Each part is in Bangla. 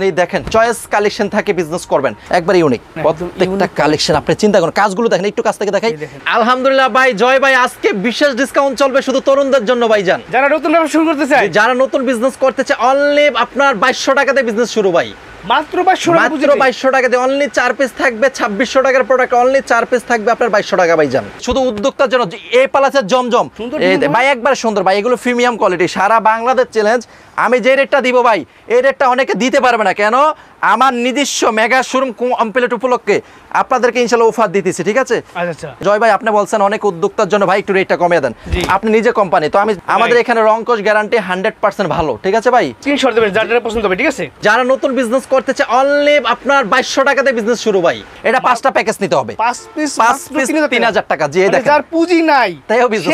এই দেখেন চয়েস কালেকশন থাকে বিজনেস করবেন একবার ইউনিক প্রত্যেকটা কালেকশন আপনি চিন্তা করুন কাজগুলো দেখেন একটু কাছ থেকে দেখাই আলহামদুলিল্লাহ ভাই জয় ভাই আজকে বিশেষ ডিসকাউন্ট চলবে শুধু তরুণদের জন্য ভাইজান যারা নতুন ব্যবসা শুরু করতে চায় যারা নতুন বিজনেস করতে চায় অনলি আপনার 2200 টাকাতে বিজনেস শুরু ভাই মাত্র 2200 টাকা দিয়ে অনলি 4 পিস থাকবে 2600 টাকার প্রোডাক্ট অনলি 4 পিস থাকবে আপনার 2200 টাকা ভাইজান শুধু উদ্যোক্তার জন্য এই পালাসের জমজম এই ভাই একবার সুন্দর ভাই এগুলো প্রিমিয়াম কোয়ালিটি সারা বাংলাদেশ চ্যালেঞ্জ আমি যে রেটটা দিব ভাই এই রেটটা অনেকে দিতে পারবে না কেন আমার নিজস্ব মেগা শোরুম কমপ্লিট উপলক্ষে আপনাদেরকে ইনশাআল্লাহ অফার দিতেছি ঠিক আছে আচ্ছা জয় ভাই আপনি বলছেন অনেক উদ্যোক্তার জন্য ভাই একটু রেটটা কমিয়ে দেন আপনি নিজে কোম্পানি তো আমি আমাদের এখানে রংকশ গ্যারান্টি 100% ভালো ঠিক আছে ভাই স্ক্রিনশট দিবেন যারা পছন্দ হবে ঠিক আছে যারা নতুন বিজনেস করতে চায় অনলি আপনার 2200 টাকাতে বিজনেস শুরু ভাই এটা 5টা প্যাকেজ নিতে হবে 5 পিস 3000 টাকা জি এই দেখেন যার পুঁজি নাই তাইও বিজনেস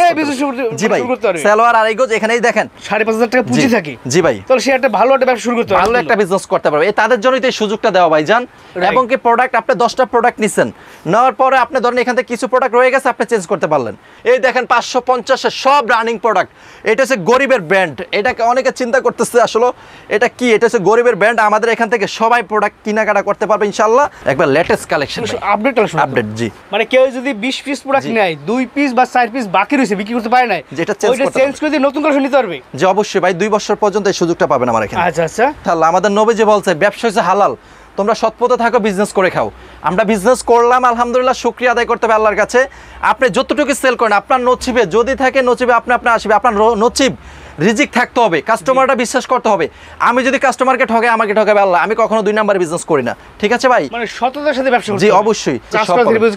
জি ভাই করতে পারবে সালোয়ার আর এইগো এখানেই দেখেন 5500 টাকা পুঁজি থাকে জি ভাই তাহলে সে একটা ভালো একটা ব্যবসা শুরু করতে পারবে ভালো একটা বিজনেস করতে পারবে এই তাদের জন্যই তো এই সুযোগটা দেওয়া ভাইজান এবং কি প্রোডাক্ট আপনি 10টা প্রোডাক্ট নিছেন নেওয়ার পরে আপনি ধরেন এখান থেকে কিছু প্রোডাক্ট রয়ে গেছে আপনি চেঞ্জ করতে পারলেন এই দেখেন 550 এর সব রানিং প্রোডাক্ট এটা হচ্ছে গরিবের ব্র্যান্ড এটাকে অনেকে চিন্তা করতেছে আসলে এটা কি এটা হচ্ছে গরিবের ব্র্যান্ড আমাদের এখান থেকে সবাই প্রোডাক্ট কেনাকাটা করতে পারবে ইনশাআল্লাহ একবার লেটেস্ট কালেকশন আপডেট জি মানে কেউ যদি 20 পিস প্রোডাক্ট নেয় 2 পিস বা 4 পিস বাকি রইছে বিক্রি করতে পারে না যেটা চেঞ্জ করে দিয়ে নতুন কালেকশন নিতে পারবে যে অবশ্যই ভাই 2 বছর পর্যন্ত এই সুযোগটা পাবেন আমার এখানে আচ্ছা তাহলে আমাদের নবী যে বলছে ব্যবসা হচ্ছে হালাল তোমরা সৎপথে থাকো বিজনেস করে খাও আমরা বিজনেস করলাম আলহামদুলিল্লাহ শুকরিয়া আদায় করতে হবে আল্লাহর কাছে আপনি যতটুকু সেল করেন আপনার নসিবে যদি থাকে নসিবে আপনি আসবে আপনার নসিব রিজিক থাকতে হবে কাস্টমারটা বিশ্বাস করতে হবে আমি যদি কাস্টমারকে ঠকাই আমাকে ঠকাবে আল্লাহ আমি কখনো 2 নাম্বার বিজনেস করি না ঠিক আছে ভাই মানে সততার সাথে ব্যবসা করতে জি অবশ্যই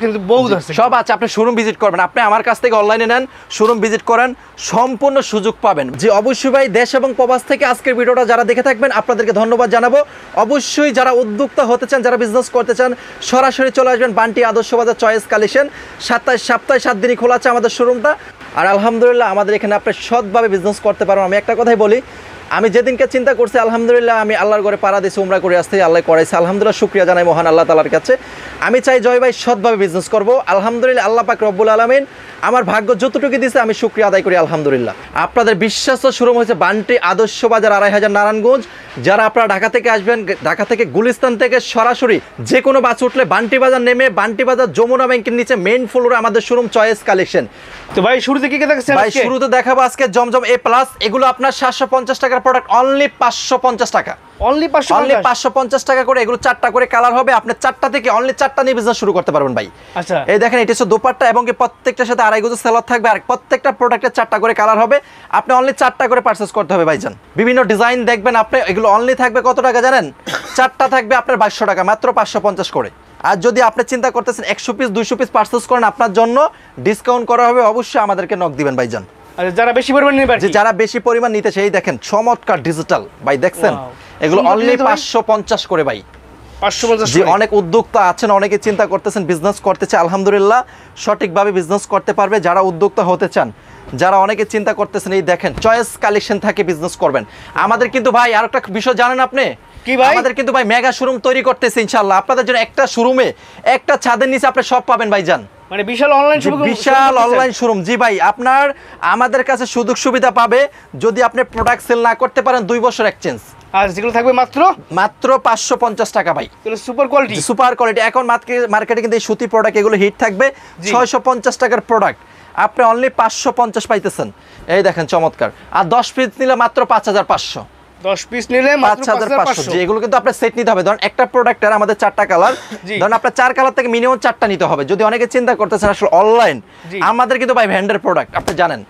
কিন্তু বহুত আছে সব আছে আপনি শোরুম ভিজিট করবেন আপনি আমার কাছ থেকে অনলাইনে নেন শোরুম ভিজিট করেন সম্পূর্ণ সুযোগ পাবেন জি অবশ্যই ভাই দেশ এবং প্রবাস থেকে আজকের ভিডিওটা যারা দেখে থাকবেন আপনাদেরকে ধন্যবাদ জানাবো অবশ্যই যারা উদ্যোক্তা হতে চান যারা বিজনেস করতে চান সরাসরি চলে আসবেন বান্টি আদর্শ বাজার চয়েস কালেকশন সপ্তাহে 7 দিনই খোলা আছে আমাদের শোরুমটা আর আলহামদুলিল্লাহ আমাদের এখানে আপনি সৎভাবে বিজনেস করতে পারবেন আমি একটা কথাই বলি আমি যেদিনকে চিন্তা করছি আলহামদুলিল্লাহ আমি আল্লাহর ঘরে পাড়া দিয়েছি উমরা করে আসতে আল্লাহ করাইছে আলহামদুলিল্লাহ শুকরিয়া জানাই মহান আল্লাহ তাআলার কাছে আমি চাই জয় ভাই সৎভাবে বিজনেস করব আলহামদুলিল্লাহ আল্লাহ পাক রব্বুল আলামিন আমার ভাগ্য যতটুকু দিয়েছে আমি শুকরিয়া আদায় করি আলহামদুলিল্লাহ আপনাদের বিশ্বাস শোরুম হয়েছে বান্টি আদর্শ বাজার 2500 নারায়ণগঞ্জ যারা আপনারা ঢাকা থেকে আসবেন ঢাকা থেকে গুলিস্তান থেকে সরাসরি যে কোনো বাস উঠলে বান্টি বাজার নেমে বান্টি বাজার যমুনা ব্যাংকের নিচে মেইন ফ্লোরে আমাদের শোরুম চয়েস কালেকশন তো ভাই শুরুতে কি দেখাচ্ছেন ভাই শুরুতে দেখাবো আজকে জমজম এ প্লাস এগুলো আপনার 750 টাকার প্রোডাক্ট অনলি 550 টাকা অনলি 550 টাকা করে এগুলো 4টা করে কালার হবে আপনি 4টা থেকে অনলি 4টা নিয়ে বিজনেস শুরু করতে পারবেন ভাই আচ্ছা এই দেখেন এটা হচ্ছে দোপাট্টা এবং কি প্রত্যেকটার সাথে আড়াই গজ সেলার থাকবে আর প্রত্যেকটা প্রোডাক্টে 4টা করে কালার হবে আপনি অনলি 4টা করে পারচেজ করতে হবে ভাইজান বিভিন্ন ডিজাইন দেখবেন আপনি এগুলো অনলি থাকবে কত টাকা জানেন 4টা থাকবে আপনার 2200 টাকা মাত্র 550 করে আর যদি আপনি চিন্তা করতেছেন 100 পিস 200 পিস পারচেজ করেন আপনার জন্য ডিসকাউন্ট করা হবে অবশ্যই আমাদেরকে নক দিবেন ভাইজান আচ্ছা যারা বেশি পরিমাণ নেবেন যারা বেশি পরিমাণ নিতে চাই দেখেন চমৎকার ডিজিটাল ভাই দেখছেন এগুলো অনলি 550 করে ভাই 550 জি অনেক উদ্যোক্তা আছেন অনেকে চিন্তা করতেছেন বিজনেস করতে চায় আলহামদুলিল্লাহ সঠিকভাবে বিজনেস করতে পারবে যারা উদ্যোক্তা হতে চান যারা অনেকে চিন্তা করতেছেন এই দেখেন চয়েস কালেকশন থাকে বিজনেস করবেন আমাদের কিন্তু ভাই আরেকটা বিষয় জানেন আপনি কি ভাই আমাদের কিন্তু ভাই মেগা শোরুম তৈরি করতেছে ইনশাআল্লাহ আপনাদের জন্য একটা শোরুমে একটা ছাদের নিচে আপনি সব পাবেন ভাইজান মানে বিশাল অনলাইন শোরুম জি ভাই আপনার আমাদের কাছে সুযোগ সুবিধা পাবে যদি আপনি প্রোডাক্ট সেল না করতে পারেন 2 বছর এক্সচেঞ্জ আর যেগুলো থাকবে মাত্র 550 টাকা ভাই তাহলে সুপার কোয়ালিটি এখন মার্কেটে কিন্তু এই সুতি প্রোডাক্ট এগুলো হিট থাকবে 650 টাকার প্রোডাক্ট আপনি অনলি 550 পাইতেছেন এই দেখেন চমৎকার আর 10 পিস নিলে মাত্র 5500 10 পিস নিলে মাত্র 5500 জি এগুলো কিন্তু আপনার সেট নিতে হবে ধরুন একটা প্রোডাক্টের আমাদের 4টা কালার ধরুন আপনার 4 কালার থেকে মিনিমাম 4টা নিতে হবে যদি অনেকে চিন্তা করতেছেন আসলে অনলাইন আমাদের কিন্তু ভাই ভেন্ডার প্রোডাক্ট আপনি জানেন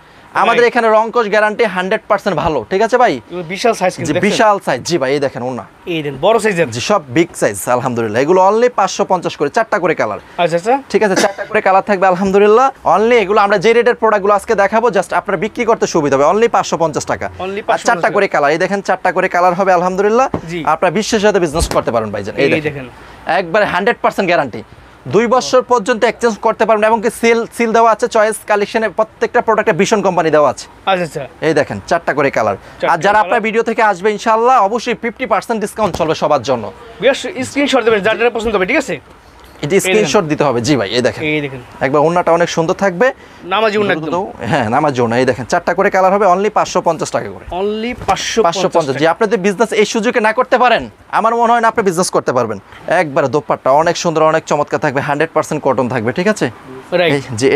আমাদের এখানে রংকশ গ্যারান্টি 100% ভালো ঠিক আছে ভাই বিশাল সাইজ কিন্তু বিশাল সাইজ জি ভাই এই দেখেন ওনা এই দেন বড় সাইজের জি সব বিগ সাইজ আলহামদুলিল্লাহ এগুলো অনলি 550 করে 4টা করে কালার আচ্ছা ঠিক আছে 4টা করে কালার থাকবে আলহামদুলিল্লাহ অনলি এগুলো আমরা যে রেটের প্রোডাক্টগুলো আজকে দেখাবো জাস্ট আপনারা বিক্রি করতে সুবিধা হবে অনলি 550 টাকা আর 4টা করে কালার এই দেখেন 4টা করে কালার হবে আলহামদুলিল্লাহ আপনারা বিশ্বাসের সাথে বিজনেস করতে পারেন ভাইজান এই দেখেন একবারে 100% গ্যারান্টি 2 বছর পর্যন্ত এক্সচেঞ্জ করতে পারবেন এবং কি সিল দেওয়া আছে চয়েস কালেকশনে প্রত্যেকটা প্রোডাক্টে ভীষণ কোম্পানি দেওয়া আছে আচ্ছা এই দেখেন 4টা করে কালার আর যারা আপনার ভিডিও থেকে আসবে ইনশাআল্লাহ অবশ্যই 50% ডিসকাউন্ট চলবে সবার জন্য স্ক্রিনশট দিবেন যারা পছন্দ হবে ঠিক আছে এটি স্ক্রিনশট দিতে হবে। জি ভাই, এই দেখেন একবার ওন্নাটা অনেক সুন্দর থাকবে, নামাজি ওন্না একদম। হ্যাঁ, নামাজি ওন্না। এই দেখেন 4টা করে কালার হবে, অনলি 550 টাকা করে। অনলি 550। জি, আপনি যদি বিজনেস এই সুযোগে না করতে পারেন, আমার মনে হয় না আপনি বিজনেস করতে পারবেন। একবারে দোপাট্টা অনেক সুন্দর, অনেক চমৎকার থাকবে, 100% কটন থাকবে, ঠিক আছে?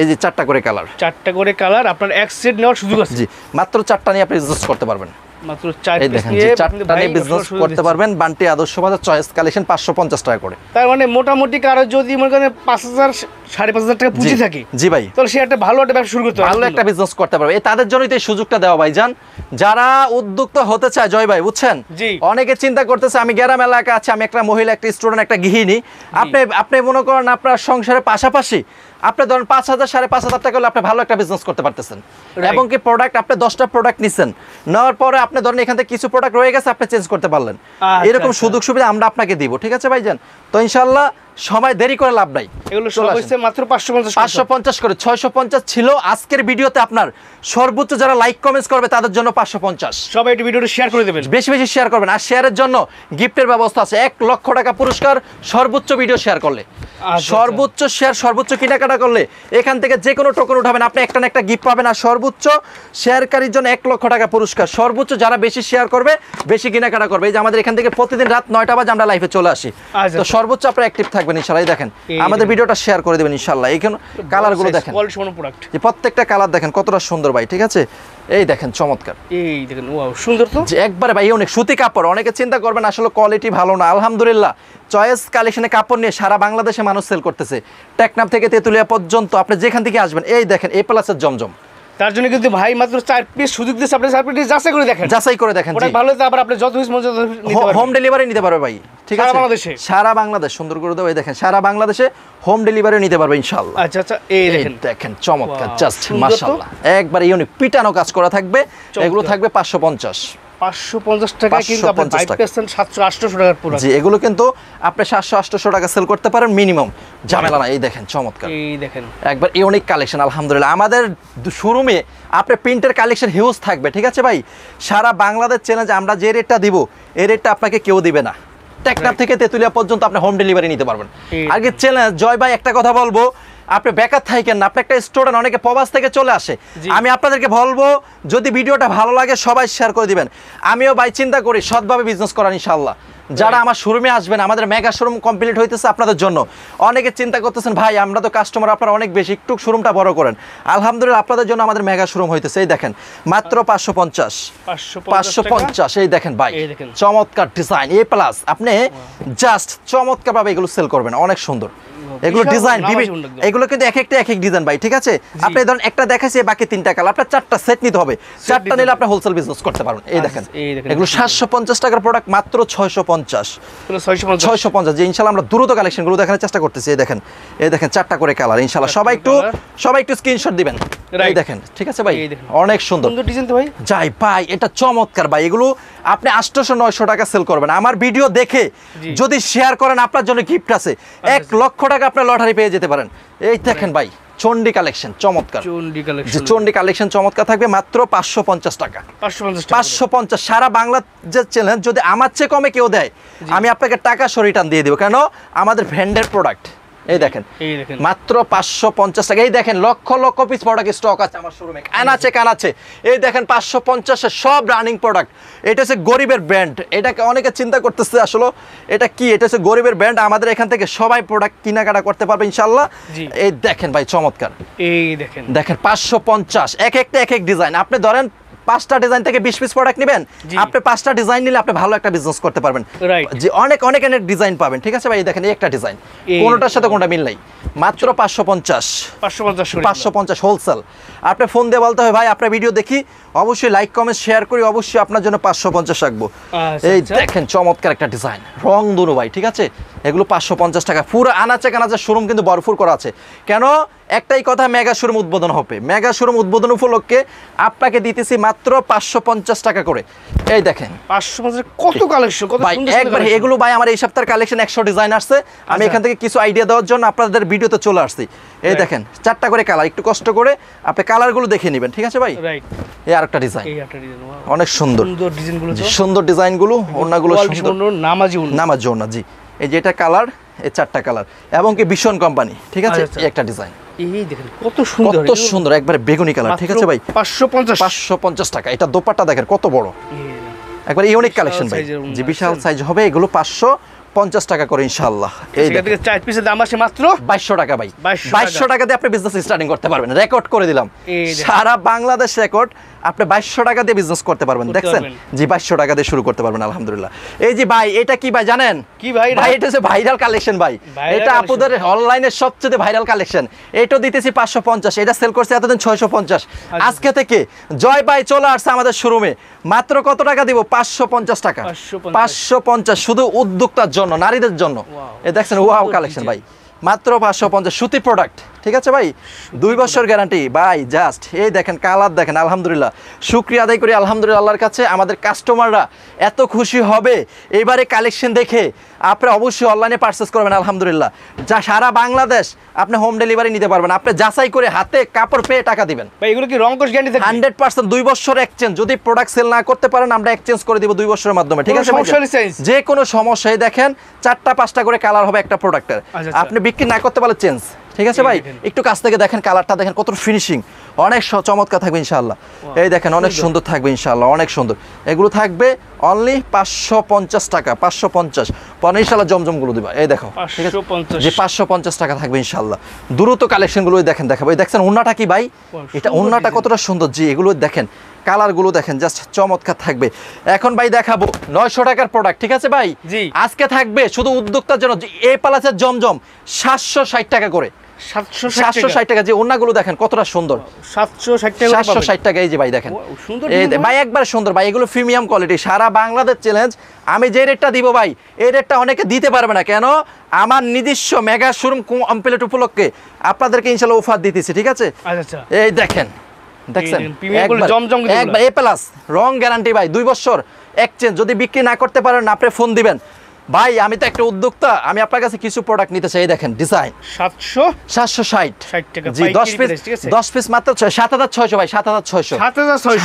এই যে 4টা করে কালার, 4টা করে কালার, আপনার এক সেট নেওয়ার সুযোগ আছে। জি, মাত্র 4টা নিয়ে আপনি বিজনেস করতে পারবেন। মাত্র 4 পিস দেখেন, নিয়ে 4টা নিয়ে বিজনেস করতে পারবেন। বান্টি আদর্শ বাজার চয়েস কালেকশন 550 টাকা করে। তার মানে মোটামুটি কারো যদি মনে করেন 5000 5,500 টাকা পুঁজি থাকে, জি ভাই, তাহলে সে একটা ভালো একটা ব্যবসা শুরু করতে পারবে, ভালো একটা বিজনেস করতে পারবে। এই তাদের জন্যই তো এই সুযোগটা দেওয়া ভাইজান, যারা উদ্যোক্তা হতে চায়। জয় ভাই, বুঝছেন, অনেকে চিন্তা করতেছে আমি গ্রাম এলাকা আছে, আমি একটা মহিলা, একটা স্টুডেন্ট, একটা গৃহিণী। আপনি মনে করেন আপনার সংসারের পাশাপাশি আপনি ধরেন 5,000 5,500 টাকা হলে আপনি ভালো একটা বিজনেস করতে পারতেছেন। এবং কি প্রোডাক্ট আপনি 10টা প্রোডাক্ট নিছেন, নেওয়ার পরে আপনি ধরেন এখান থেকে কিছু প্রোডাক্ট রয়ে গেছে, আপনি চেঞ্জ করতে পারলেন। এরকম সুযোগ সুবিধা আমরা আপনাকে দিব, ঠিক আছে ভাইজান? তো ইনশাআল্লাহ সময় দেরি করে লাভ নাই। এগুলো সব হচ্ছে মাত্র 550 করে। 650 ছিল আজকের ভিডিওতে। আপনার সর্বোচ্চ যারা লাইক কমেন্টস করবে তাদের জন্য 550। সবাই এই ভিডিওটা শেয়ার করে দেবেন, বেশি বেশি শেয়ার করবেন। আর শেয়ারের জন্য গিফটের ব্যবস্থা আছে, 1 লক্ষ টাকা পুরস্কার সর্বোচ্চ ভিডিও শেয়ার করলে। সর্বোচ্চ শেয়ার, সর্বোচ্চ কেনাকাটা করলে এখান থেকে যে কোনো টোকেন উঠাবেন, আপনি একটা না একটা গিফট পাবেন। আর সর্বোচ্চ শেয়ারকারীর জন্য 1 লক্ষ টাকা পুরস্কার। সর্বোচ্চ যারা বেশি শেয়ার করবে, বেশি কেনাকাটা করবে। এই যে আমাদের এখান থেকে প্রতিদিন রাত 9টা বাজে আমরা লাইভে চলে আসি। তো সর্বোচ্চ আপনারা অ্যাক্টিভ থাকবেন ইনশাআল্লাহ। দেখেন আমাদের ভিডিওটা শেয়ার করে দেবেন ইনশাআল্লাহ। এইখানে কালারগুলো দেখেন, যে প্রত্যেকটা কালার দেখেন কতটা সুন্দর ভাই, ঠিক আছে? এই দেখেন চমৎকার, এই দেখেন ওয়াও সুন্দর তো, যে একবারে ভাই অনেক সুতি কাপড়। অনেকে চিন্তা করবেন আসলে কোয়ালিটি ভালো না, আলহামদুলিল্লাহ চয়েস কালেকশনে কাপড় নিয়ে সারা বাংলাদেশে মানুষ সেল করতেছে। টেকনাফ থেকে তেতুলিয়া পর্যন্ত আপনি যেখান থেকে আসবেন, এই দেখেন এ প্লাসের জমজম। তার জন্য কিন্তু ভাই মাত্র 4 পিস সুযোগ দিচ্ছে, আপনি 4 পিস যাচাই করে দেখেন, যাচাই করে দেখেন। ওটা ভালো তো, আবার আপনি যত পিস মন নিতে পারবেন, হোম ডেলিভারি নিতে পারবে ভাই, ঠিক আছে? সারা বাংলাদেশে, সারা বাংলাদেশ সুন্দর করে দাও। এই দেখেন সারা বাংলাদেশে হোম ডেলিভারি নিতে পারবে ইনশাআল্লাহ। আচ্ছা আচ্ছা, এই দেখেন চমৎকার, জাস্ট মাশাআল্লাহ, একবার ইউনিক পিটানো কাজ করা থাকবে। এগুলো থাকবে 550 টাকা, কিন্তু আপনি 5% 700-800 টাকার প্রোডাক্ট। জি, এগুলো কিন্তু আপনি 700-800 টাকা সেল করতে পারেন মিনিমাম, ঝামেলা না। এই দেখেন চমৎকার, এই দেখেন একবার ইউনিক কালেকশন আলহামদুলিল্লাহ। আমাদের শোরুমে আপনি প্রিন্টের কালেকশন হিউজ থাকবে, ঠিক আছে ভাই? সারা বাংলাদেশ চ্যালেঞ্জ আমরা যে রেটটা দিব, এই রেটটা আপনাকে কেউ দিবে না। টেকনাফ থেকে তেতুলিয়া পর্যন্ত আপনি হোম ডেলিভারি নিতে পারবেন। আগে চ্যালেঞ্জ জয় ভাই, একটা কথা বলবো, আপনি বেকার থাকেন না, আপনি একটা স্টুডেন্ট, অনেকে প্রবাস থেকে চলে আসে। আমি আপনাদেরকে বলবো, যদি ভিডিওটা ভালো লাগে সবাই শেয়ার করে দিবেন। আমিও ভাই চিন্তা করি সৎভাবে বিজনেস করার ইনশাআল্লাহ। যারা আমার শোরুমে আসবেন, আমাদের মেগা শোরুম কমপ্লিট হইতেছে আপনাদের জন্য। অনেকে চিন্তা করতেছেন ভাই আমরা তো কাস্টমার আপনারা অনেক বেশি, একটু শোরুমটা বড় করেন। আলহামদুলিল্লাহ আপনাদের জন্য আমাদের মেগা শোরুম হইতেছে। এই দেখেন মাত্র 550। এই দেখেন ভাই চমৎকার ডিজাইন, এ প্লাস। আপনি জাস্ট চমৎকার ভাবে এগুলো সেল করবেন, অনেক সুন্দর। এগুলো ডিজাইন, এগুলো কিন্তু এক একটা এক এক ডিজাইন ভাই, ঠিক আছে? আপনি ধরুন একটা দেখাইছে, বাকি 3টা কালার, আপনার 4টা সেট নিতে হবে। 4টা নিলে আপনি হোলসেল বিজনেস করতে পারবেন। এই দেখেন এগুলো 750 টাকার প্রোডাক্ট, মাত্র 650। যে ইনশাআল্লাহ আমরা দ্রুত কালেকশনগুলো দেখানোর চেষ্টা করতেছি। এই দেখেন 4টা করে কালার ইনশাআল্লাহ। সবাই একটু স্ক্রিনশট দিবেন। এই দেখেন, ঠিক আছে ভাই, অনেক সুন্দর ডিজাইন তো ভাই। যাই ভাই, এটা চমৎকার ভাই। এগুলো আপনি 800-900 টাকা সেল করবেন। আমার ভিডিও দেখে যদি শেয়ার করেন, আপনার জন্য গিফট আছে। 1 লক্ষ টাকা আপনি লটারি পেয়ে যেতে পারেন। এই দেখেন ভাই চন্ডী কালেকশন চমৎকার, চন্ডী কালেকশন চমৎকার থাকবে, মাত্র 550 টাকা। 550 সারা বাংলা যে চ্যালেঞ্জ, যদি আমার চেয়ে কমে কেউ দেয়, আমি আপনাকে টাকা রিটার্ন দিয়ে দেবো, কেন আমাদের ভ্যান্ডের প্রোডাক্ট। এই দেখেন মাত্র 550 টাকা। এই দেখেন lakh lakh piece product stock আছে আমার শোরুমে, কানাচে। এই দেখেন 550-এর সব রানিং প্রোডাক্ট। এটা হচ্ছে গরিবের ব্র্যান্ড। এটাকে অনেকে চিন্তা করতেছে আসলে এটা কি, এটা হচ্ছে গরিবের ব্র্যান্ড। আমাদের এখান থেকে সবাই প্রোডাক্ট কেনাকাটা করতে পারবে ইনশাআল্লাহ। এই দেখেন ভাই চমৎকার, এই দেখেন 550, এক একটা এক এক ডিজাইন। আপনি ধরেন 5টা ডিজাইন থেকে 20 পিস প্রোডাক্ট নেবেন, আপনি 5টা ডিজাইন নিলে আপনি ভালো একটা বিজনেস করতে পারবেন। যে অনেক ডিজাইন পাবেন, ঠিক আছে ভাই? দেখেন এই একটা ডিজাইন, কোনোটার সাথে কোনটা মিল নাই, মাত্র 550 হোলসেল। আপনি ফোন দিয়ে বলতে হবে ভাই আপনার ভিডিও দেখি, অবশ্যই লাইক কমেন্ট শেয়ার করি, অবশ্যই আপনার জন্য 550 রাখবো। এই দেখেন চমৎকার একটা ডিজাইন, রং দুনো ভাই, ঠিক আছে? এগুলো 550 টাকা। পুরো আনাচে কানাচে শোরুম কিন্তু ভরপুর করা আছে। কেন? একটাই কথা, মেগা শোরুম উদ্বোধন হবে। মেগা শোরুম উদ্বোধন উপলক্ষে আপনাকে দিতেছি মাত্র 550 টাকা করে। এই দেখেন 550 কত কালেকশন, কত সুন্দর একবার। এগুলো ভাই আমার এই সপ্তাহের কালেকশন 100 ডিজাইন আসছে। আমি এখান থেকে কিছু আইডিয়া দেওয়ার জন্য আপনাদের ভিডিওতে চলে আসছি। এই দেখেন 4টা করে কালার, একটু কষ্ট করে আপনি কালারগুলো দেখে নেবেন, ঠিক আছে ভাই? এই আরেকটা ডিজাইন, অনেক সুন্দর ডিজাইনগুলো, সুন্দর ডিজাইনগুলো, ওড়নাগুলো সুন্দর, নামাজি ওড়না। জি, এই যে এটা কালার, এই 4টা কালার এবং কি ভীষণ কোম্পানি, ঠিক আছে? আচ্ছা। এই একটা ডিজাইন, এই দেখেন কত সুন্দর, কত সুন্দর, একবারে বেগুনি কালার, ঠিক আছে ভাই? 550 টাকা। এটা দোপাট্টা দেখেন কত বড়, একবার ইউনিক কালেকশন ভাই, যে বিশাল সাইজ হবে। এগুলো 550 টাকা করে ইনশাআল্লাহ। এই দেখেন 4 পিসের দাম আসে মাত্র 2200 টাকা ভাই। 2200 টাকা দিয়ে আপনি বিজনেস স্টার্টিং করতে পারবেন, রেকর্ড করে দিলাম, এই দেখেন। সারা বাংলাদেশ রেকর্ড। আপনি 2200 টাকা দিয়ে বিজনেস করতে পারবেন, দেখছেন? পারবেন। জি 2200 টাকা দিয়ে শুরু করতে পারবেন আলহামদুলিল্লাহ। এই যে ভাই, এটা কি ভাই জানেন? কি ভাই? ভাই এটা হচ্ছে ভাইরাল কালেকশন ভাই, Viral এটা collection। আপনাদের অনলাইনের সবচেয়ে ভাইরাল কালেকশন। এটা দিতেছি 550, এটা সেল করছে এতদিন 650। আজকে থেকে জয় ভাই চলে আসছে আমাদের শোরুমে, মাত্র কত টাকা দিব? 550 টাকা। 550 শুধু উদ্যোক্তার জন্য, নারীদের জন্য। এই দেখছেন ওয়াও কালেকশন ভাই, মাত্র 550 সুতি প্রোডাক্ট, ঠিক আছে ভাই? 2 বছর গ্যারান্টি ভাই। জাস্ট এই দেখেন কালার দেখেন, আলহামদুলিল্লাহ শুকরিয়া আদায় করি আলহামদুলিল্লাহ আল্লাহর কাছে। আমাদের কাস্টমাররা এত খুশি হবে এবারে কালেকশন দেখে। আপনারা অবশ্যই অনলাইনে পারচেস করবেন আলহামদুলিল্লাহ, যা সারা বাংলাদেশ আপনি হোম ডেলিভারি নিতে পারবেন। আপনি যাচাই করে হাতে কাপড় পেয়ে টাকা দিবেন ভাই। এগুলো কি রং কোশ গ্যারান্টি থাকে? 100% 2 বছর এক্সচেঞ্জ। যদি প্রোডাক্ট সেল না করতে পারেন আমরা এক্সচেঞ্জ করে দিব 2 বছরের মাধ্যমে, ঠিক কোনো আছে? সমস্যা হলে change? যে কোনো সমস্যায় দেখেন 4টা 5টা করে কালার হবে একটা প্রোডাক্টের। আচ্ছা। আপনি বিক্রি না করতে পারলে চেঞ্জ, ঠিক আছে ভাই? দেখেন। একটু কাছ থেকে দেখেন কালারটা, দেখেন কত ফিনিশিং, অনেক চমৎকার থাকবে ইনশাআল্লাহ। এই দেখেন অনেক সুন্দর থাকবে ইনশাআল্লাহ, অনেক সুন্দর। এগুলো থাকবে অনলি 550 টাকা, 550। পরে ইনশাআল্লাহ জমজমগুলো দিবা, এই দেখো, ঠিক আছে? 550 যে 550 টাকা থাকবে ইনশাআল্লাহ। দ্রুত কালেকশনগুলো দেখেন, দেখাবো। এই দেখছেন ওন্নাটা কি ভাই? এটা সুন্দর ওন্নাটা design। কতটা সুন্দর, জি এগুলো দেখেন, কালারগুলো দেখেন, জাস্ট চমৎকার থাকবে। এখন ভাই দেখাবো 900 টাকার প্রোডাক্ট, ঠিক আছে ভাই? জি। আজকে থাকবে শুধু উদ্যোক্তার জন্য এ প্লাসের জমজম 760 টাকা করে। 760 টাকা। যে ওন্নাগুলো দেখেন কতটা সুন্দর, 760 টাকা 760 টাকা। এই যে ভাই দেখেন, সুন্দর এই design ভাই একবার সুন্দর ভাই, এগুলো প্রিমিয়াম কোয়ালিটি, সারা বাংলাদেশ চ্যালেঞ্জ। আমি যে রেটটা দিব ভাই, এই রেটটা অনেকে দিতে পারবে না। কেন? আমার নিজস্ব মেগা শোরুম কমপ্লিট উপলক্ষে আপনাদেরকে ইনশাআল্লাহ অফার দিতেছি, ঠিক আছে? আচ্ছা। এই দেখেন, দেখছেন premium quality জমজম গুলো। একবার এ প্লাস রং গ্যারান্টি ভাই, 2 বছর এক্সচেঞ্জ। যদি বিক্রি না করতে পারেন আপনি ফোন দিবেন। ভাই আমি তো একটা উদ্যোক্তা, আমি আপনার কাছে কিছু প্রোডাক্ট নিতে চাই। এই দেখেন ডিজাইন 760 টাকা জি, 10 পাইকারি পিস, price, ঠিক আছে? 10 পিস মাত্র 7600 ভাই, 7600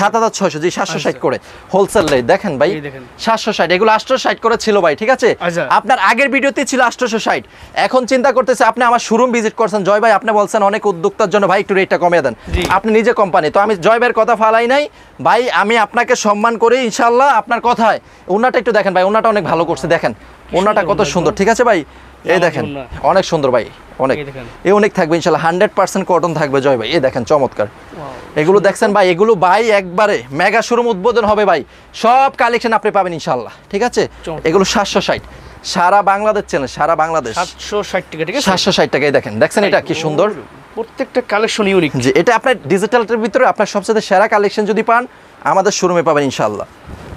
7600 জি, 760 করে হোলসেল রেট। দেখেন ভাই এই দেখেন। 760, এগুলো 860 করে ছিল ভাই, ঠিক আছে? আচ্ছা। আপনার আগের ভিডিওতে ছিল 860। এখন চিন্তা করতেছে আপনি আমার শোরুম ভিজিট করছেন জয় ভাই, আপনি বলছেন অনেক উদ্যোক্তার জন্য ভাই একটু রেটটা কমিয়ে দেন। জি। আপনি নিজে কোম্পানি, তো আমি জয় ভাইয়ের কথা ফালাই নাই ভাই, আমি আপনাকে সম্মান করি ইনশাআল্লাহ আপনার কথায়। ওনাটা একটু দেখেন ভাই, ওনাটা অনেক ভালো করছে, দেখেন ওনাটা কত সুন্দর, ঠিক আছে ভাই? এই দেখেন অনেক সুন্দর ভাই, অনেক এই দেখেন। ইউনিক থাকবে ইনশাআল্লাহ, 100% কটন থাকবে জয় ভাই। এই দেখেন চমৎকার এগুলো দেখছেন ভাই, এগুলো ভাই একবারে মেগা শোরুম উদ্বোধন হবে ভাই, সব কালেকশন আপনি পাবেন ইনশাআল্লাহ, ঠিক আছে? চমৎকার। এগুলো 760, সারা বাংলাদেশ চ্যানেল, সারা বাংলাদেশ 760 টাকা, ঠিক আছে? 760 টাকায় দেখেন, দেখছেন এটা কি সুন্দর। প্রত্যেকটা কালেকশন ইউনিক। যে এটা আপনার ডিজিটালটার ভিতরে আপনার সবচেয়ে সেরা কালেকশন যদি পান আমাদের শোরুমে পাবেন ইনশাআল্লাহ।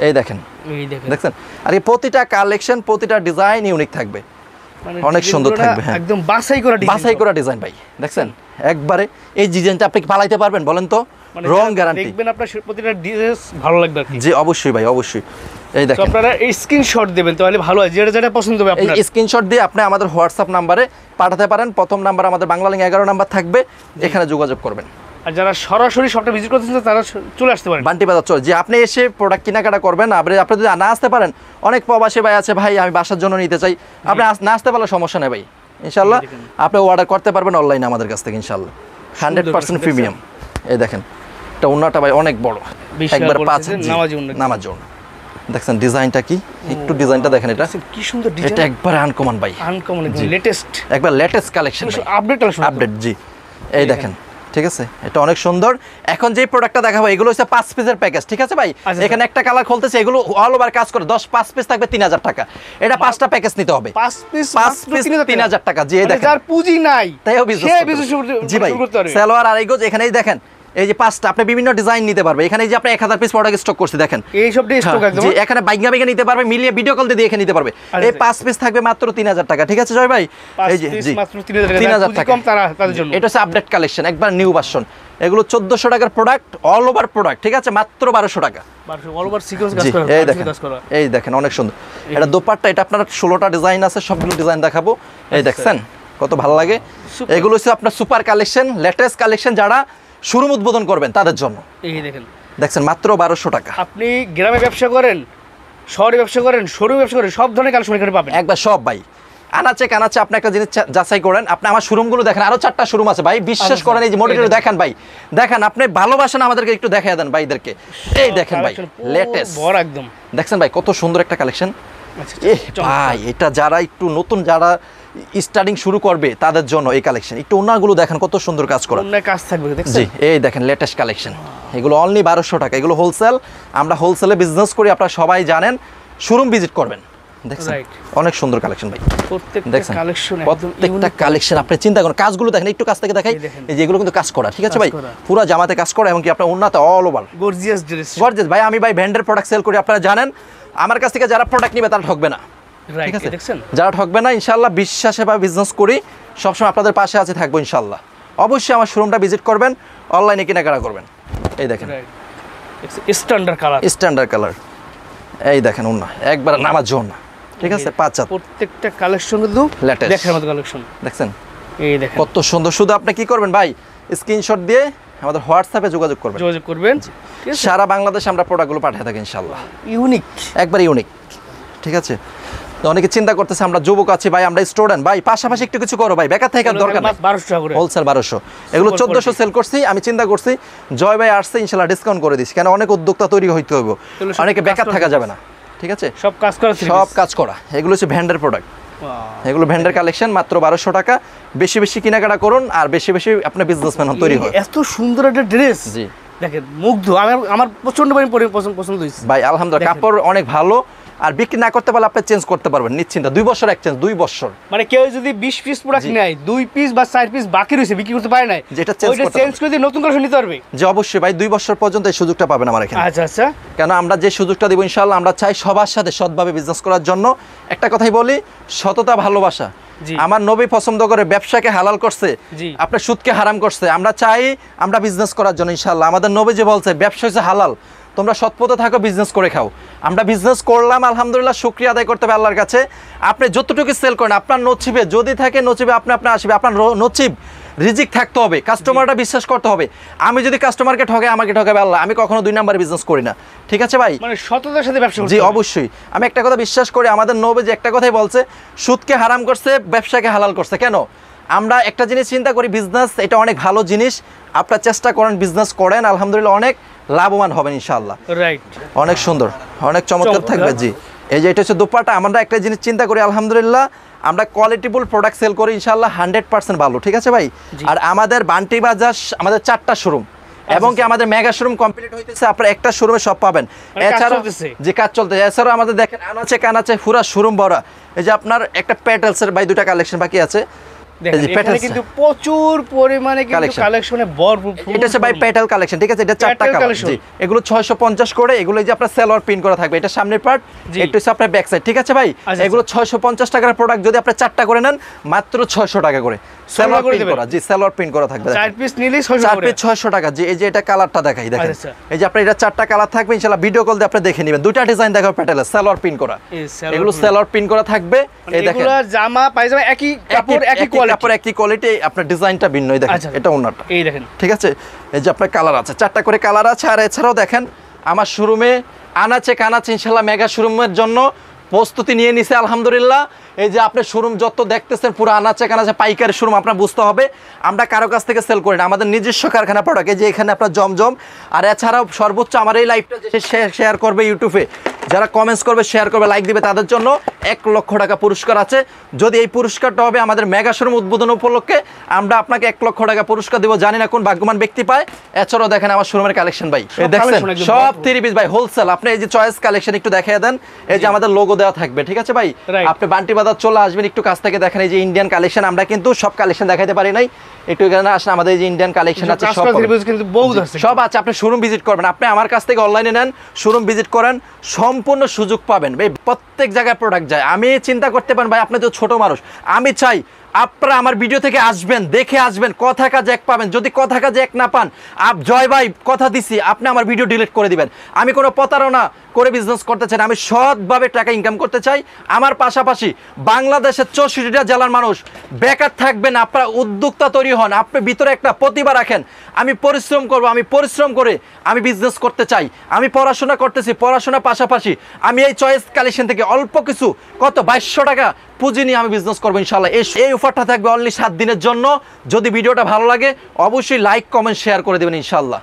এই দেখেন, এই দেখেন দেখছেন? আর এই প্রতিটা কালেকশন, প্রতিটা ডিজাইন ইউনিক থাকবে, মানে অনেক সুন্দর ডিজাইনগুলো থাকবে, হ্যাঁ। একদম বাছাই করা ডিজাইন। বাছাই করা ডিজাইন ভাই, দেখছেন? একবারে এই ডিজাইনটা আপনি কি পালাইতে পারবেন বলেন তো? মানে রং যারা গ্যারান্টি। দেখবেন আপনার প্রতিটা ডিজাইন ভালো লাগবে আর কি। জি অবশ্যই ভাই, অবশ্যই। এই তো দেখেন, আপনারা এই স্ক্রিনশট দেবেন তাহলে ভালো হয়, যেটা যেটা পছন্দ হবে আপনার। এই স্ক্রিনশট দিয়ে আপনি আমাদের হোয়াটসঅ্যাপ নাম্বারে পাঠাতে পারেন। প্রথম নাম্বার আমাদের বাংলা লিঙ্ক 11 নাম্বার থাকবে, এখানে যোগাযোগ করবেন। আর যারা সরাসরি শপটা ভিজিট করতে চান তারা চলে আসতে পারেন। বান্টি বাজার চল, যে আপনি এসে প্রোডাক্ট কেনাকাটা করবেন। আপনি যদি না আসতে পারেন, অনেক প্রবাসী ভাই আছে ভাই আমি বাসার জন্য নিতে চাই, আপনি না আসতে পারলে সমস্যা নেই ভাই, ইনশাআল্লাহ দেখেন। আপনি অর্ডার করতে পারবেন অনলাইনে আমাদের কাছ থেকে ইনশাআল্লাহ, 100% প্রিমিয়াম। এই দেখেন এটা ওন্নাটা ভাই অনেক বড়, বিশাল একবার বড় 5 size, নামাজি ওন্না। নামাজ ওন্না। দেখছেন ডিজাইনটা কি, একটু ডিজাইনটা দেখেন, এটা কি সুন্দর এটা ডিজাইন, একবার আনকমন ভাই, আনকমন জি। লেটেস্ট একবার latest collection, update collection. Update জি। এই দেখেন, ঠিক আছে? এটা অনেক সুন্দর। এখন যে প্রোডাক্টটা দেখাবো এগুলো হচ্ছে 5 পিসের প্যাকেজ, ঠিক আছে ভাই? আচ্ছা, এখানে একটা কালার খুলতেছে, এগুলো অল ওভার কাজ করে 5 পিস থাকবে 3000 টাকা। এটা 5টা প্যাকেজ নিতে হবে, 5 পিস 5 পিস 3000 টাকা। জি এই দেখেন, যার পুঁজি নাই তাইও সে বিজনেস বিজনেস জি ভাই। শুরু করতে পারবে। সালোয়ার আর এইগোজ এখানেই দেখেন, এই যে 5টা আপনি বিভিন্ন ডিজাইন নিতে পারবে। এখানে এই যে আপনি 1000 পিস প্রোডাক্ট স্টক করছি দেখেন, এই সব দিয়ে স্টক একদম। জি এখানে বাইঙ্গা বাইঙ্গা নিতে পারবে, মিলিয়ে ভিডিও কল দিয়ে এখানে নিতে পারবে। এই 5 পিস থাকবে মাত্র 3000 টাকা, ঠিক আছে জয় ভাই? এই যে জি মাত্র 3000 টাকা, 3000 পুঁজি টাকা কম তাদের জন্য। এটা হচ্ছে আপডেট কালেকশন, একবার নিউ ভার্সন। এগুলো 1400 টাকার প্রোডাক্ট, অল ওভার প্রোডাক্ট, ঠিক আছে? মাত্র 1200 টাকা। অল ওভার সিকোয়েন্স কাজ জি করা, এই দেখেন, কাজ করা। এই দেখেন অনেক সুন্দর। এটা দোপাট্টা, এটা আপনার 16টা ডিজাইন আছে, সবগুলো ডিজাইন দেখাবো। এই দেখছেন কত ভালো লাগে। Super। এগুলো হচ্ছে আপনার সুপার কালেকশন, লেটেস্ট কালেকশন, যারা শোরুম উদ্বোধন করবেন তাদের জন্য। এই দেখেন, দেখছেন মাত্র 1200 টাকা। আপনি গ্রামে ব্যবসা করেন, শহরে ব্যবসা করেন, শোরুমে ব্যবসা করেন, সব ধরনের কালেকশন এখানে পাবেন। একবার সব ভাই, আনাচে কানাচে আপনি একটা জিনিস যাচাই করেন। আপনি আমার শোরুমগুলো দেখেন, আরো 4টা শোরুম আছে ভাই, বিশ্বাস করেন। এই যে মডেলটা দেখেন ভাই, দেখেন আপনি ভালোবাসেন আমাদেরকে, একটু দেখায় দেন ভাইদেরকে। এই দেখেন ভাই, লেটেস্ট বড় একদম দেখছেন ভাই, কত সুন্দর একটা কালেকশন। ভাই এটা যারা একটু নতুন, যারা স্টার্টিং শুরু করবে তাদের জন্য এই কালেকশন। একটু ওনাগুলো দেখেন কত সুন্দর কাজ করা, অন্য কাজ থাকবে জি। দেখছেন? এই দেখেন লেটেস্ট কালেকশন, এগুলো অনলি 1200 টাকা। এগুলো হোলসেল, আমরা হোলসেলে বিজনেস করি, আপনারা সবাই জানেন। শোরুম ভিজিট করবেন, দেখছেন অনেক সুন্দর কালেকশন ভাই। প্রত্যেকটা কালেকশন একদম প্রত্যেকটা কালেকশন আপনি চিন্তা করেন। কাজগুলো দেখেন, একটু কাছ থেকে দেখাই। এই যে এগুলো কিন্তু কাজ করা, ঠিক আছে ভাই, পুরো জামাতে কাজ করা, এবং কি আপনার ওন্নাতে all over gorgeous dress. Gorgeous ভাই। আমি ভাই ভেন্ডার প্রোডাক্ট সেল করি, আপনারা জানেন। আমার কাছ থেকে যারা প্রোডাক্ট নিবে তারা ঠকবে না, ঠিক আছে? যারা ঠকবে না ইনশাআল্লাহ, বিশ্বাসে বা বিজনেস করি, সবসময় আপনাদের পাশে আছে, থাকবো ইনশাআল্লাহ। অবশ্যই আমার শোরুমটা ভিজিট করবেন, অনলাইনে কেনাকাটা করবেন। এই দেখেন স্ট্যান্ডার্ড কালার, স্ট্যান্ডার্ড কালার। এই দেখেন ওন্না একবার নামাজ ওন্না, ঠিক আছে? 5 হাত, প্রত্যেকটা কালেকশন কিন্তু লেটেস্ট দেখার মতো কালেকশন। দেখছেন এই দেখেন কত সুন্দর। শুধু আপনি কি করবেন ভাই, স্ক্রিনশট দিয়ে আমাদের হোয়াটসঅ্যাপে যোগাযোগ করবেন। সারা বাংলাদেশে আমরা প্রোডাক্টগুলো পাঠিয়ে থাকি ইনশাআল্লাহ। ইউনিক, একবার ইউনিক, ঠিক আছে? তো অনেকে চিন্তা করতেছে আমরা যুবক আছি ভাই, আমরা স্টুডেন্ট ভাই, পাশাপাশি একটু কিছু করো ভাই, বেকার থাকার দরকার নেই। 1200 টাকা করে হোলসেল 1200, এগুলো 1400 সেল করছি। আমি চিন্তা করছি জয় ভাই আসছে ইনশাআল্লাহ ডিসকাউন্ট করে দিছি, কেন অনেক উদ্যোক্তা তৈরি হইতে হবে, অনেকে বেকার থাকা যাবে না, ঠিক আছে? সব কাজ করা, সব কাজ করা। এগুলো হচ্ছে ভেন্ডার প্রোডাক্ট, এগুলো ভেন্ডার কালেকশন, মাত্র 1200 টাকা। বেশি বেশি কেনাকাটা করুন, আর বেশি বেশি আপনার বিজনেসম্যান তৈরি হয়। এত সুন্দর একটা ড্রেস, জি দেখেন মুগ্ধ। আমার প্রচন্ড পছন্দ হয়েছে ভাই, আলহামদুলিল্লাহ। কাপড় অনেক ভালো, আর বিক্রি না করতে পারলে আপনি চেঞ্জ করতে পারবেন নিশ্চিন্ত। 2 বছর এক্সচেঞ্জ, 2 বছর। মানে কেউ যদি 20 পিস প্রোডাক্ট নেয়, 2 পিস বা 4 পিস বাকি রয়েছে বিক্রি করতে পারে না, যেটা চেঞ্জ করে দিয়ে নতুন কালেকশন নিতে পারবে। যে অবশ্যই ভাই 2 বছর পর্যন্ত এই সুযোগটা পাবেন আমার এখানে। আচ্ছা আচ্ছা, কেন আমরা যে সুযোগটা দিব ইনশাআল্লাহ, আমরা চাই সবার সাথে সৎভাবে বিজনেস করার জন্য। একটা কথাই বলি, সততা ভালোবাসা। আমার নবী পছন্দ করে, ব্যবসাকে হালাল করছে, আপনার সুদকে হারাম করছে। আমরা চাই আমরা বিজনেস করার জন্য ইনশাআল্লাহ। আমাদের নবী যে বলছে ব্যবসা হচ্ছে হালাল, তোমরা সৎপথে থাকো, বিজনেস করে খাও। আমরা বিজনেস করলাম, আলহামদুলিল্লাহ, শুকরিয়া আদায় করতে হবে আল্লাহর কাছে। আপনি যতটুকু সেল করেন, আপনার নসিবে যদি থাকে, নসিবে আপনি আসবে। আপনার নসিব রিজিক থাকতে হবে, কাস্টমারটা বিশ্বাস করতে হবে। আমি যদি কাস্টমারকে ঠকে, আমাকে ঠকাবে আল্লাহ। আমি কখনো 2 নাম্বার বিজনেস করি না, ঠিক আছে ভাই? মানে সততার সাথে ব্যবসা করতে জি হবে। অবশ্যই। আমি একটা কথা বিশ্বাস করি, আমাদের নবী যে একটা কথাই বলছে, সুদকে হারাম করছে, ব্যবসাকে হালাল করছে। কেন? আমরা একটা জিনিস চিন্তা করি, বিজনেস এটা অনেক ভালো জিনিস। আপনারা চেষ্টা করেন, বিজনেস করেন, আলহামদুলিল্লাহ অনেক লাভবান হবেন ইনশাআল্লাহ। রাইট, অনেক সুন্দর, অনেক চমৎকার থাকবে। জি, এই যে এটা হচ্ছে দোপাট্টা। আমরা একটা জিনিস চিন্তা করি, আলহামদুলিল্লাহ আমরা কোয়ালিটিফুল প্রোডাক্ট সেল করি ইনশাআল্লাহ 100% ভালো, ঠিক আছে ভাই? আর আমাদের বান্টি বাজার, আমাদের 4টা শোরুম, এবং কি আমাদের মেগা শোরুম কমপ্লিট হইতেছে। আপনারা একটা শোরুমে সব পাবেন। এছাড়াও যে কাজ চলতেছে, এছাড়াও আমাদের দেখেন আনাচে কানাচে পুরা শোরুম ভরা। এই যে আপনার একটা প্যাটেলসের ভাই 2টা কালেকশন বাকি আছে, এখানে কিন্তু প্রচুর পরিমাণে কিন্তু কালেকশনে ভরপুর। এটা হচ্ছে ভাই প্যাটেল কালেকশন, ঠিক আছে? এটা 4টা কালার। জি, এগুলো 650 করে। এগুলো যে আপনার সেলর প্রিন্ট করা থাকবে, এটা সামনের পার্ট, এটা হচ্ছে আপনার ব্যাক সাইড, ঠিক আছে ভাই? এগুলো 650 টাকার প্রোডাক্ট, যদি আপনি 4টা করে নেন মাত্র 600 টাকা করে সেলর প্রিন্ট করা। জি, সেলর প্রিন্ট করা থাকবে। 4 পিস নিলেই 600 4 পিস 600 টাকা। জি, এই যে এটা কালারটা দেখাই, দেখেন। এই যে আপনার এটা 4টা কালার থাকবে ইনশাআল্লাহ। ভিডিও কল দিয়ে আপনি দেখে নেবেন। 2টা ডিজাইন দেখাবো প্যাটেলের, সেলর প্রিন্ট করা। এগুলো সেলর প্রিন্ট করা থাকবে। এই দেখেন, এগুলো জামা পায়জামা একই কাপড়, একই কোয়ালিটি, কাপড় একই কোয়ালিটি, আপনার ডিজাইনটা ভিন্ন। এই দেখেন, এটা ওন্নাটা, এই দেখেন, ঠিক আছে? এই যে আপনার কালার আছে, 4টা করে কালার আছে। আর এছাড়াও দেখেন আমার শোরুমে আনাচে কানাচে ইনশাআল্লাহ মেগা শোরুমের জন্য প্রস্তুতি নিয়ে নিছে আলহামদুলিল্লাহ। এই যে আপনার শোরুম যত দেখতেছেন পুরো আনাচে কানাচে পাইকারি শোরুম। আপনার বুঝতে হবে আমরা কারো কাছ থেকে সেল করি না, আমাদের নিজস্ব কারখানা প্রোডাক্ট। এই যে এখানে আপনার জমজম। আর এছাড়াও সর্বোচ্চ আমার এই লাইভটা যে শেয়ার করবে ইউটিউবে, যারা কমেন্টস করবে, শেয়ার করবে, লাইক দিবে, তাদের জন্য 1 লক্ষ টাকা পুরস্কার আছে। যদি এই পুরস্কারটা হবে আমাদের মেগা শোরুম উদ্বোধন উপলক্ষে, আমরা আপনাকে 1 লক্ষ টাকা পুরস্কার দেবো। জানি না কোন ভাগ্যবান ব্যক্তি পায়। এছাড়াও দেখেন আমার শোরুমের কালেকশন ভাই, দেখছেন সব 3 পিস ভাই হোলসেল। আপনি এই যে চয়েস কালেকশন একটু দেখিয়ে দেন। এই যে আমাদের লোগো দেওয়া থাকবে, ঠিক আছে ভাই? আপনি বান্টি বাজার চলে আসবেন, একটু কাছ থেকে দেখেন। এই যে ইন্ডিয়ান কালেকশন, আমরা কিন্তু সব কালেকশন দেখাইতে পারি নাই, একটু এখানে আসেন। আমাদের এই যে ইন্ডিয়ান কালেকশন আছে, সব আছে। আপনি শোরুম ভিজিট করবেন, আপনি আমার কাছ থেকে অনলাইনে নেন, শোরুম ভিজিট করেন, সম্পূর্ণ সুযোগ পাবেন ভাই। প্রত্যেক জায়গায় প্রোডাক্ট যায়। আমি চিন্তা করতে পারেন ভাই, আপনি তো ছোট মানুষ, আমি চাই আপনারা আমার ভিডিও থেকে আসবেন, দেখে আসবেন, কথা কাজে এক পাবেন। যদি কথা কাজে এক না পান, জয় ভাই কথা দিছি, আপনি আমার ভিডিও ডিলিট করে দিবেন। আমি কোনো প্রতারণা, করে বিজনেস করতে চাই না, আমি সৎভাবে টাকা ইনকাম করতে চাই। আমার পাশাপাশি বাংলাদেশের 64টা জেলার মানুষ বেকার থাকবেন, আপনারা উদ্যোক্তা তৈরি হন, আপনি ভিতরে একটা প্রতিভা রাখেন। আমি পরিশ্রম করব, আমি পরিশ্রম করে আমি বিজনেস করতে চাই। আমি পড়াশোনা করতেছি, পড়াশোনার পাশাপাশি আমি এই চয়েস কালেকশন থেকে অল্প কিছু কত 2200 টাকা পুঁজি নিয়ে আমি বিজনেস করবো ইনশাল্লাহ। এই অফারটা থাকবে অনলি 7 দিনের জন্য। যদি ভিডিওটা ভালো লাগে অবশ্যই লাইক কমেন্ট শেয়ার করে দেবেন ইনশাল্লাহ।